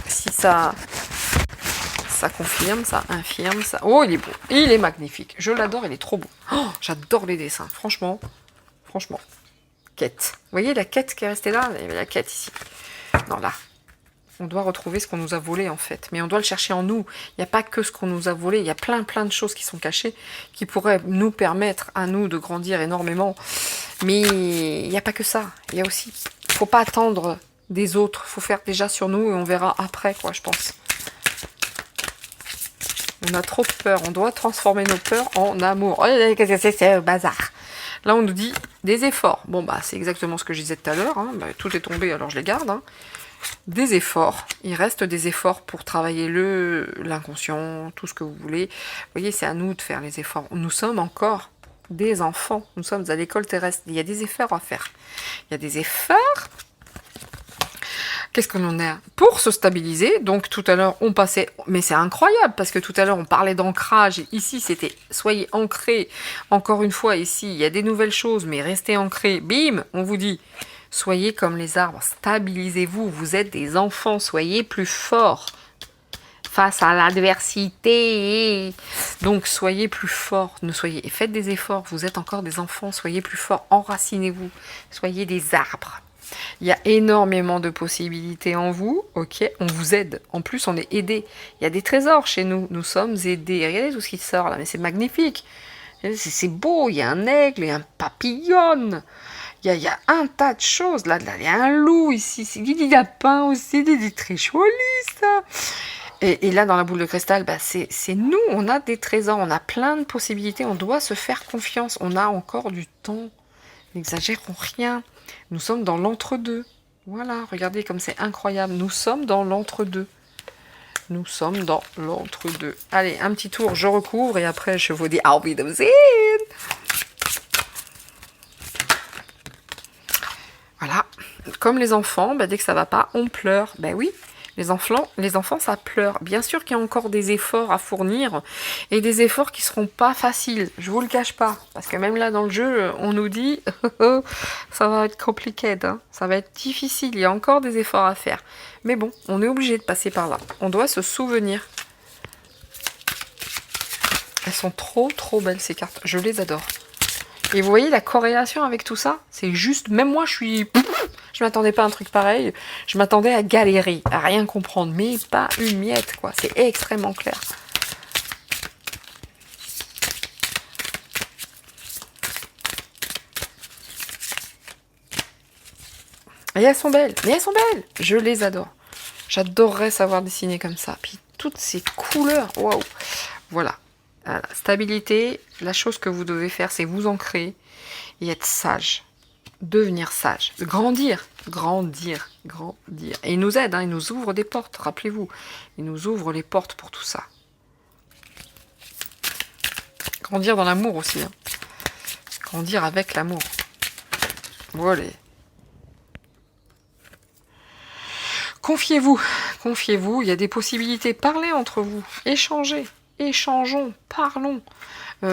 Si ça confirme, ça infirme, ça... Oh, il est beau. Il est magnifique. Je l'adore, il est trop beau. Oh, j'adore les dessins. Franchement. Quête. Vous voyez la quête qui est restée là ? Il y avait la quête ici. Non, là. On doit retrouver ce qu'on nous a volé, en fait. Mais on doit le chercher en nous. Il n'y a pas que ce qu'on nous a volé. Il y a plein de choses qui sont cachées, qui pourraient nous permettre, à nous, de grandir énormément. Mais il n'y a pas que ça. Il y a aussi... Il ne faut pas attendre des autres. Il faut faire déjà sur nous et on verra après, quoi, je pense. On a trop peur. On doit transformer nos peurs en amour. Oh, qu'est-ce que c'est bazar. Là, on nous dit des efforts. Bon, bah, c'est exactement ce que je disais tout à l'heure. Hein. Bah, tout est tombé, alors je les garde. Hein. Des efforts. Il reste des efforts pour travailler l'inconscient, tout ce que vous voulez. Vous voyez, c'est à nous de faire les efforts. Nous sommes encore des enfants. Nous sommes à l'école terrestre. Il y a des efforts à faire. Il y a des efforts. Qu'est-ce que l'on a pour se stabiliser? Donc tout à l'heure on passait, mais c'est incroyable parce que tout à l'heure on parlait d'ancrage et ici c'était soyez ancrés. Encore une fois ici il y a des nouvelles choses mais restez ancrés. Bim, on vous dit soyez comme les arbres, stabilisez-vous. Vous êtes des enfants, soyez plus forts face à l'adversité. Donc soyez plus forts, faites des efforts. Vous êtes encore des enfants, soyez plus forts, enracinez-vous, soyez des arbres. Il y a énormément de possibilités en vous, ok, on vous aide. En plus, on est aidé. Il y a des trésors chez nous, nous sommes aidés. Regardez tout ce qui sort là, mais c'est magnifique. C'est beau, il y a un aigle, il y a un papillon. Il y a un tas de choses. Là, il y a un loup ici, il y a des lapins aussi, des très jolis ça. Et là, dans la boule de cristal, bah, c'est nous, on a des trésors, on a plein de possibilités, on doit se faire confiance, on a encore du temps. N'exagérons rien. Nous sommes dans l'entre-deux. Voilà, regardez comme c'est incroyable. Nous sommes dans l'entre-deux. Nous sommes dans l'entre-deux. Allez, un petit tour, je recouvre et après je vous dis Auf Wiedersehen. Voilà. Comme les enfants, bah, dès que ça va pas, on pleure. Ben oui. Les enfants, ça pleure. Bien sûr qu'il y a encore des efforts à fournir et des efforts qui seront pas faciles. Je vous le cache pas, parce que même là dans le jeu, on nous dit ça va être compliqué, hein. Ça va être difficile. Il y a encore des efforts à faire. Mais bon, on est obligé de passer par là. On doit se souvenir. Elles sont trop belles ces cartes. Je les adore. Et vous voyez la corrélation avec tout ça, c'est juste. Même moi, je m'attendais pas à un truc pareil. Je m'attendais à galérer, à rien comprendre, mais pas une miette, quoi. C'est extrêmement clair. Et elles sont belles, mais elles sont belles. Je les adore. J'adorerais savoir dessiner comme ça. Puis toutes ces couleurs, waouh. Voilà. Voilà. Stabilité, la chose que vous devez faire, c'est vous ancrer et être sage. Devenir sage. Grandir. Et il nous aide, hein, il nous ouvre des portes, rappelez-vous. Il nous ouvre les portes pour tout ça. Grandir dans l'amour aussi. Hein. Grandir avec l'amour. Voilà. Confiez-vous Confiez-vous, il y a des possibilités. Parlez entre vous, échangez, échangeons, parlons.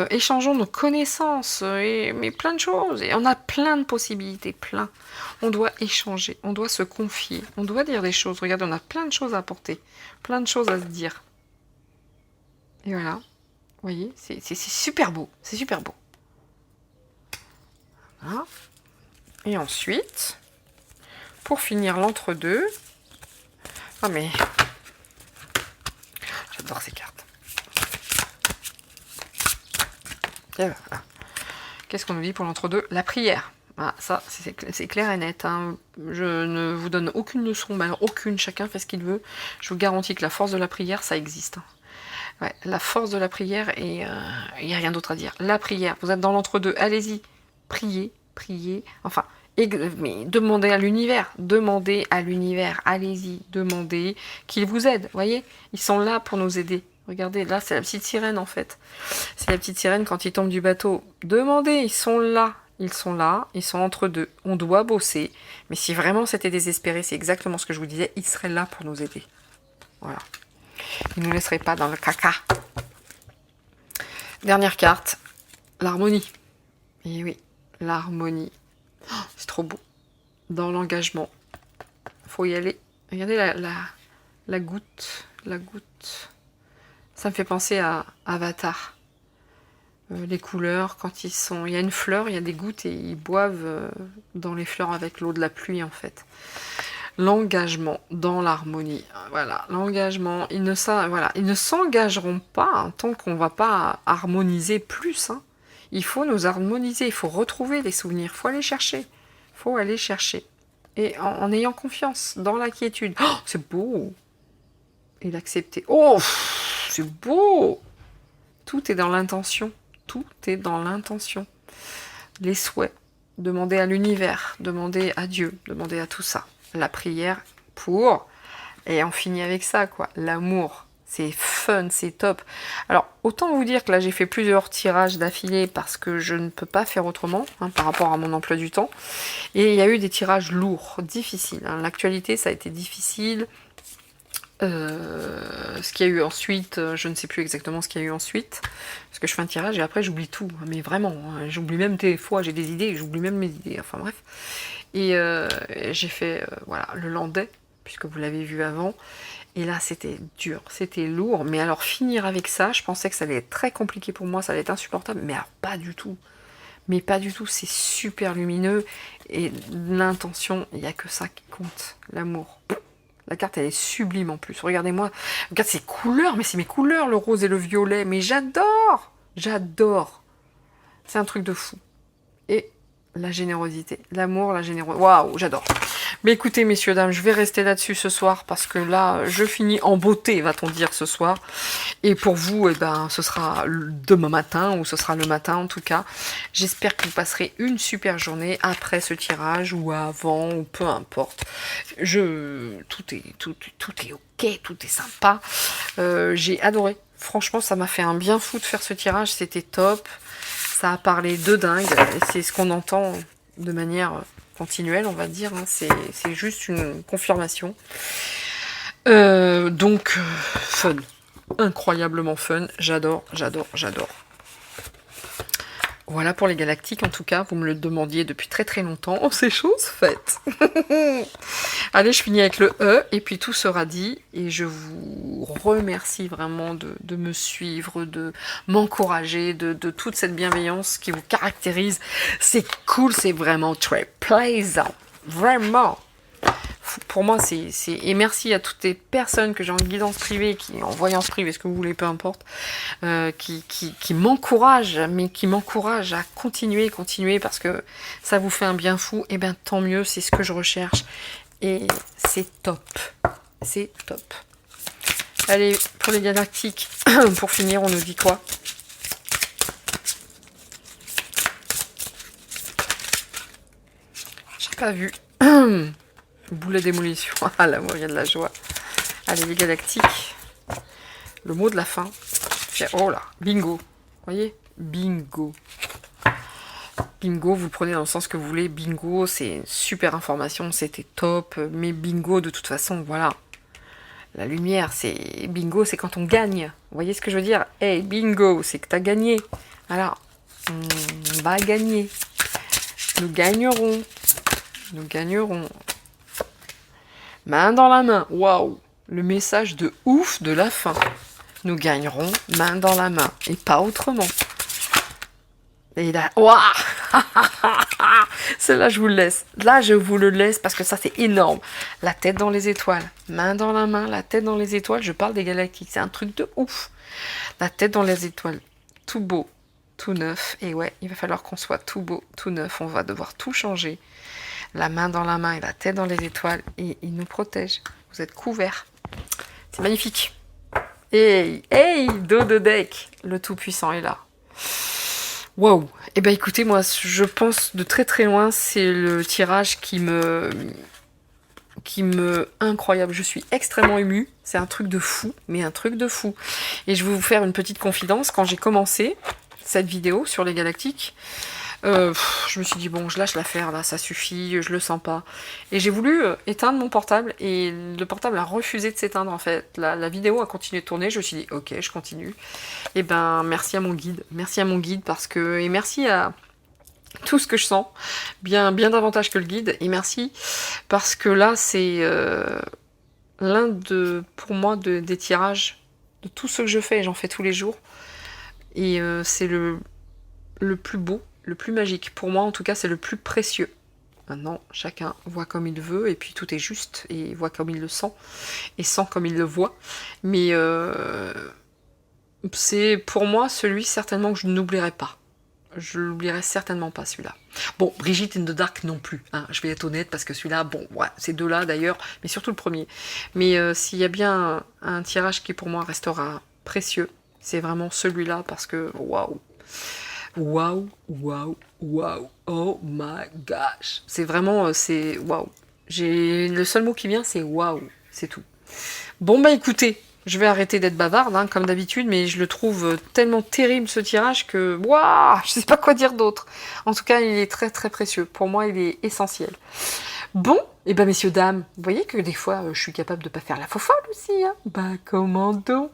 Échangeons nos connaissances, mais plein de choses. Et on a plein de possibilités, plein. On doit échanger, on doit se confier, on doit dire des choses. Regardez, on a plein de choses à apporter, plein de choses à se dire. Et voilà, vous voyez, c'est super beau, c'est super beau. Voilà. Et ensuite, pour finir l'entre-deux, ah mais, j'adore ces cartes. Voilà. Qu'est-ce qu'on nous dit pour l'entre-deux? La prière. Ah, ça, c'est clair et net. Hein. Je ne vous donne aucune leçon, mais alors aucune, chacun fait ce qu'il veut. Je vous garantis que la force de la prière, ça existe. Ouais, la force de la prière, et il n'y a rien d'autre à dire. La prière, vous êtes dans l'entre-deux, allez-y, priez, priez, enfin, mais demandez à l'univers, allez-y, demandez qu'il vous aide, voyez, ils sont là pour nous aider. Regardez, là, c'est la petite sirène, en fait. C'est la petite sirène quand ils tombent du bateau. Demandez, ils sont là, ils sont entre deux. On doit bosser, mais si vraiment c'était désespéré, c'est exactement ce que je vous disais, ils seraient là pour nous aider. Voilà. Ils ne nous laisseraient pas dans le caca. Dernière carte, l'harmonie. Et oui, l'harmonie. Oh, c'est trop beau. Dans l'engagement. Faut y aller. Regardez la goutte. La goutte. Ça me fait penser à Avatar. Les couleurs, quand ils sont... Il y a une fleur, il y a des gouttes et ils boivent dans les fleurs avec l'eau de la pluie, en fait. L'engagement dans l'harmonie. Voilà, l'engagement. Ils ne s'engageront pas hein, tant qu'on ne va pas harmoniser plus. Hein. Il faut nous harmoniser, il faut retrouver les souvenirs, il faut aller chercher. Il faut aller chercher. Et en ayant confiance, dans la quiétude. Oh, c'est beau. Et l'accepter. Oh, c'est beau. Tout est dans l'intention. Tout est dans l'intention. Les souhaits. Demander à l'univers, demander à Dieu, demander à tout ça. La prière pour, et on finit avec ça, quoi. L'amour, c'est fun, c'est top. Alors, autant vous dire que là, j'ai fait plusieurs tirages d'affilée parce que je ne peux pas faire autrement, hein, par rapport à mon emploi du temps. Et il y a eu des tirages lourds, difficiles. Hein. L'actualité, ça a été difficile. Ce qu'il y a eu ensuite, je ne sais plus exactement ce qu'il y a eu ensuite, parce que je fais un tirage et après j'oublie tout, mais vraiment, hein, j'oublie même des fois, j'ai des idées et j'oublie même mes idées, enfin bref. Et j'ai fait voilà, le landais, puisque vous l'avez vu avant, et là c'était dur, c'était lourd, mais alors finir avec ça, je pensais que ça allait être très compliqué pour moi, ça allait être insupportable, mais alors pas du tout. Mais pas du tout, c'est super lumineux, et l'intention, il n'y a que ça qui compte, l'amour. La carte, elle est sublime en plus. Regardez-moi. Regarde ces couleurs. Mais c'est mes couleurs, le rose et le violet. Mais j'adore. J'adore. C'est un truc de fou. Et la générosité. L'amour, la générosité. Waouh, j'adore. Mais écoutez, messieurs, dames, je vais rester là-dessus ce soir parce que là, je finis en beauté, va-t-on dire, ce soir. Et pour vous, eh ben, ce sera demain matin ou ce sera le matin en tout cas. J'espère que vous passerez une super journée après ce tirage ou avant ou peu importe. Tout est ok, tout est sympa. J'ai adoré. Franchement, ça m'a fait un bien fou de faire ce tirage. C'était top. Ça a parlé de dingue. C'est ce qu'on entend de manière continuelle, on va dire. Hein. C'est juste une confirmation. Donc, fun. Incroyablement fun. J'adore, j'adore, j'adore. Voilà pour les galactiques, en tout cas, vous me le demandiez depuis très très longtemps. Oh, c'est chose faite. Allez, je finis avec le E, et puis tout sera dit. Et je vous remercie vraiment de me suivre, de m'encourager, de toute cette bienveillance qui vous caractérise. C'est cool, c'est vraiment très plaisant. Vraiment. Pour moi, et merci à toutes les personnes que j'ai en guidance privée, en voyance privée, ce que vous voulez, peu importe, qui m'encouragent, mais qui m'encouragent à continuer, parce que ça vous fait un bien fou, et bien tant mieux, c'est ce que je recherche, et c'est top, c'est top. Allez, pour les galactiques, pour finir, on nous dit quoi? J'ai pas vu. Boulet d'émolition. Ah là, moi, il y a de la joie. Allez, les galactiques. Le mot de la fin. Oh là, bingo. Vous voyez? Bingo. Bingo, vous le prenez dans le sens que vous voulez. Bingo, c'est une super information. C'était top. Mais bingo, de toute façon, voilà. La lumière, c'est bingo, c'est quand on gagne. Vous voyez ce que je veux dire? Hey, bingo, c'est que t'as gagné. Alors, on va gagner. Nous gagnerons. Nous gagnerons. Main dans la main. Waouh! Le message de ouf de la fin. Nous gagnerons main dans la main. Et pas autrement. Et là, waouh! Celle-là, je vous le laisse. Là, je vous le laisse parce que ça, c'est énorme. La tête dans les étoiles. Main dans la main, la tête dans les étoiles. Je parle des galactiques. C'est un truc de ouf. La tête dans les étoiles. Tout beau, tout neuf. Et ouais, il va falloir qu'on soit tout beau, tout neuf. On va devoir tout changer. La main dans la main et la tête dans les étoiles. Et il nous protège. Vous êtes couverts. C'est magnifique. Hey, hey, dos de deck. Le Tout-Puissant est là. Waouh! Eh ben écoutez, moi je pense de très très loin, c'est le tirage qui me incroyable. Je suis extrêmement émue. C'est un truc de fou, mais un truc de fou. Et je vais vous faire une petite confidence. Quand j'ai commencé cette vidéo sur les galactiques, je me suis dit bon, je lâche l'affaire là, ça suffit, je le sens pas. Et j'ai voulu éteindre mon portable et le portable a refusé de s'éteindre en fait. La vidéo a continué de tourner. Je me suis dit ok, je continue. Et ben merci à mon guide parce que et merci à tout ce que je sens, bien davantage que le guide. Et merci parce que là c'est l'un de pour moi des tirages de tout ce que je fais. Et j'en fais tous les jours et c'est le plus beau. Le plus magique. Pour moi, en tout cas, c'est le plus précieux. Maintenant, chacun voit comme il veut, et puis tout est juste, et voit comme il le sent, et sent comme il le voit. Mais c'est pour moi celui certainement que je n'oublierai pas. Je l'oublierai certainement pas, celui-là. Bon, Brigitte in the Dark non plus, hein, je vais être honnête, parce que celui-là, bon, ouais, ces deux-là d'ailleurs, mais surtout le premier. Mais s'il y a bien un tirage qui pour moi restera précieux, c'est vraiment celui-là, parce que, waouh! Waouh, waouh, waouh, oh my gosh. C'est vraiment, c'est waouh. Le seul mot qui vient, c'est waouh, c'est tout. Bon bah écoutez, je vais arrêter d'être bavarde, hein, comme d'habitude, mais je le trouve tellement terrible ce tirage que, waouh, je sais pas quoi dire d'autre. En tout cas, il est très très précieux. Pour moi, il est essentiel. Bon, et ben messieurs, dames, vous voyez que des fois, je suis capable de pas faire la fofolle aussi, hein. Bah comment donc?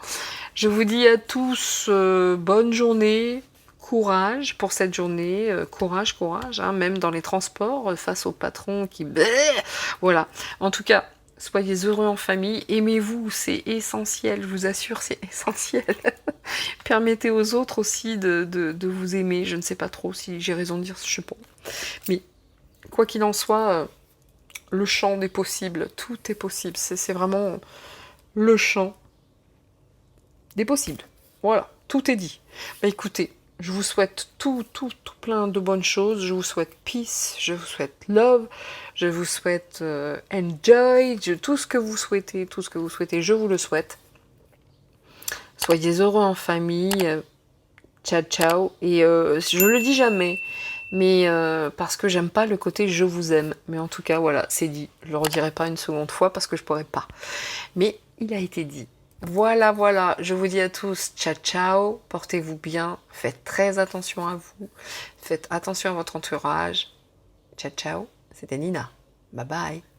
Je vous dis à tous, bonne journée. Courage pour cette journée, courage, hein, même dans les transports, face au patron qui... Voilà, en tout cas, soyez heureux en famille, aimez-vous, c'est essentiel, je vous assure, c'est essentiel. Permettez aux autres aussi de vous aimer, je ne sais pas trop si j'ai raison de dire, je sais pas. Mais quoi qu'il en soit, le champ des possibles, tout est possible, c'est vraiment le champ des possibles. Voilà, tout est dit. Bah écoutez, je vous souhaite tout plein de bonnes choses. Je vous souhaite peace, je vous souhaite love, je vous souhaite enjoy, tout ce que vous souhaitez, je vous le souhaite. Soyez heureux en famille. Ciao, ciao. Et je le dis jamais, mais parce que j'aime pas le côté je vous aime. Mais en tout cas, voilà, c'est dit. Je le redirai pas une seconde fois parce que je pourrais pas. Mais il a été dit. Voilà, voilà, je vous dis à tous, ciao, ciao, portez-vous bien, faites très attention à vous, faites attention à votre entourage. Ciao, ciao, c'était Nina. Bye bye.